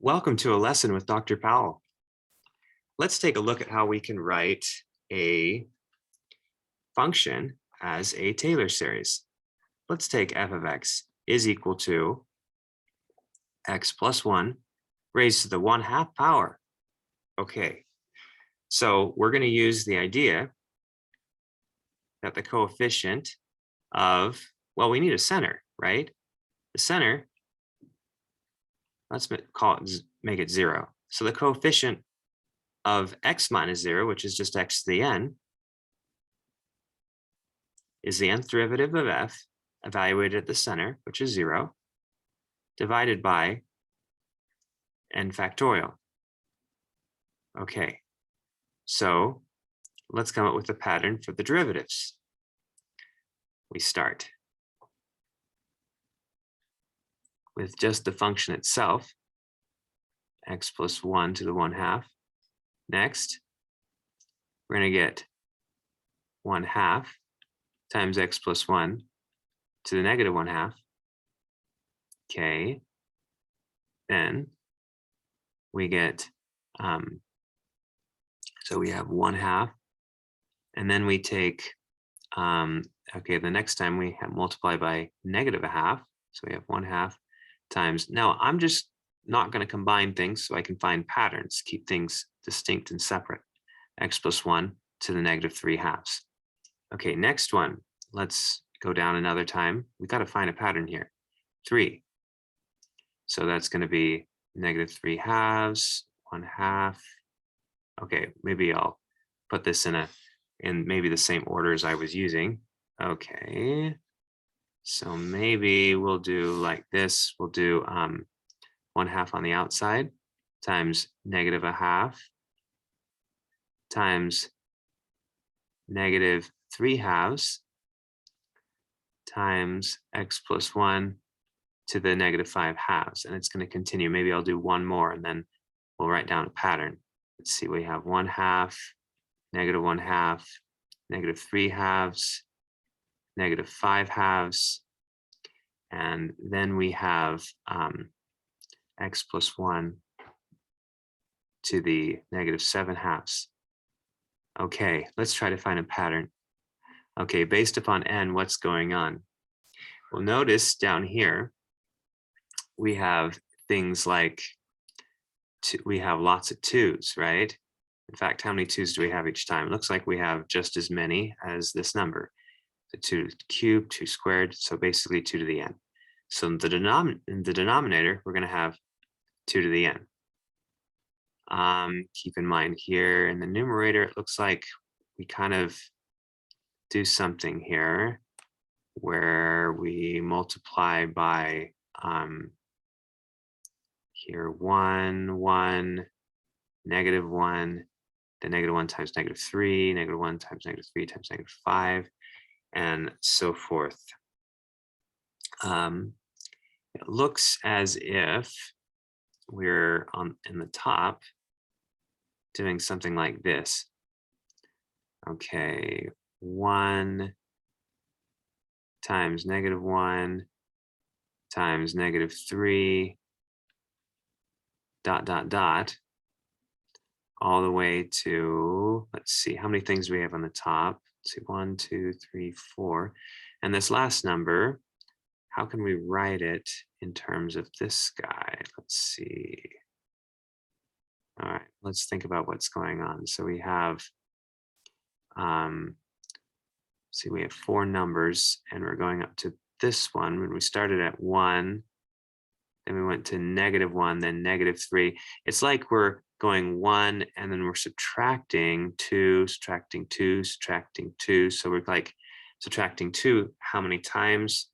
Welcome to a lesson with Dr. Powell. Let's take a look at how we can write a function as a Taylor series. Let's take f of x is equal to x plus 1 raised to the 1/2 power. Okay, so we're going to use the idea that the coefficient of, well, we need a center, right? The center, let's make it 0. So the coefficient of x minus 0, which is just x to the n, is the nth derivative of f evaluated at the center, which is 0, divided by n factorial. Okay, so let's come up with a pattern for the derivatives. We start with just the function itself, x plus 1 to the 1/2. Next, we're going to get 1/2 times x plus 1 to the negative 1/2. Okay, then we get, so we have 1/2, and then we take, okay, the next time we have multiply by negative 1/2. So we have 1/2 times, now I'm just not going to combine things so I can find patterns, keep things distinct and separate. X plus 1 to the negative 3/2. Okay, next one, let's go down another time. We got to find a pattern here. 3. So that's going to be negative 3/2, 1/2. Okay, maybe I'll put this in maybe the same order as I was using. Okay, so maybe we'll do like this. We'll do 1/2 on the outside times negative 1/2 times negative 3/2 times x plus 1 to the negative 5/2. And it's going to continue. Maybe I'll do one more and then we'll write down a pattern. Let's see, we have 1/2, negative 1/2, negative 3/2, negative 5/2, and then we have x plus 1 to the negative 7/2. Okay, let's try to find a pattern. Okay, based upon n, what's going on? Well, notice down here, we have things like, we have lots of 2's, right? In fact, how many 2's do we have each time? It looks like we have just as many as this number. So 2 to the cube, 2 squared, so basically 2 to the n. So in the denominator, we're going to have 2 to the n. Keep in mind here in the numerator, it looks like we kind of do something here where we multiply by here 1, 1, negative 1, then negative 1 times negative 3, negative 1 times negative 3 times negative 5, and so forth. It looks as if we're in the top doing something like this. Okay, 1 times negative 1 times negative 3 dot dot dot all the way to, let's see, how many things do we have on the top? Let's see, 1, 2, 3, 4. And this last number, how can we write it in terms of this guy? Let's see. All right, let's think about what's going on. So we have, see, we have 4 numbers and we're going up to this one. When we started at 1, then we went to negative 1, then negative 3. It's like we're going 1 and then we're subtracting 2, subtracting 2, subtracting 2. So we're like subtracting 2 how many times?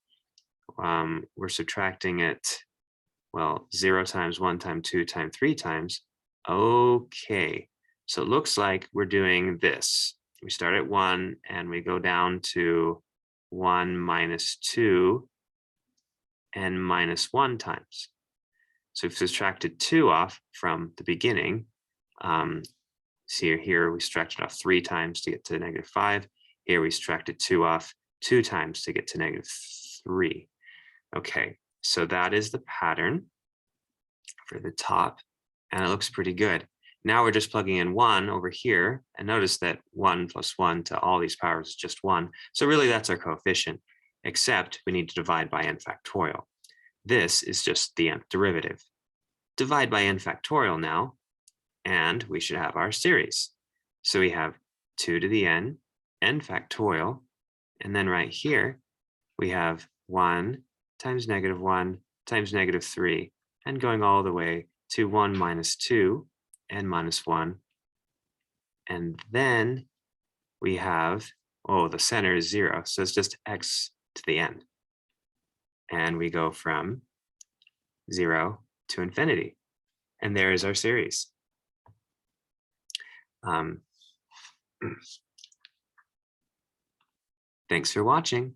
We're subtracting it, well, 0 times, 1 times, 2 times, 3 times. Okay, so it looks like we're doing this. We start at 1 and we go down to 1 minus 2 and minus 1 times. So we've subtracted 2 off from the beginning. See here we subtracted off 3 times to get to negative 5. Here we subtracted 2 off 2 times to get to negative 3. Okay, so that is the pattern. for the top, and it looks pretty good. Now we're just plugging in 1 over here, and notice that 1 plus 1 to all these powers is just 1. So really that's our coefficient, except we need to divide by n factorial. This is just the nth derivative. Divide by n factorial now, and we should have our series. So we have 2 to the n factorial, and then right here, we have 1 times -1 times -3, and going all the way to 1 minus 2 and minus 1. And then we have, oh, the center is 0, so it's just x to the n. And we go from 0 to infinity. And there is our series. Thanks for watching.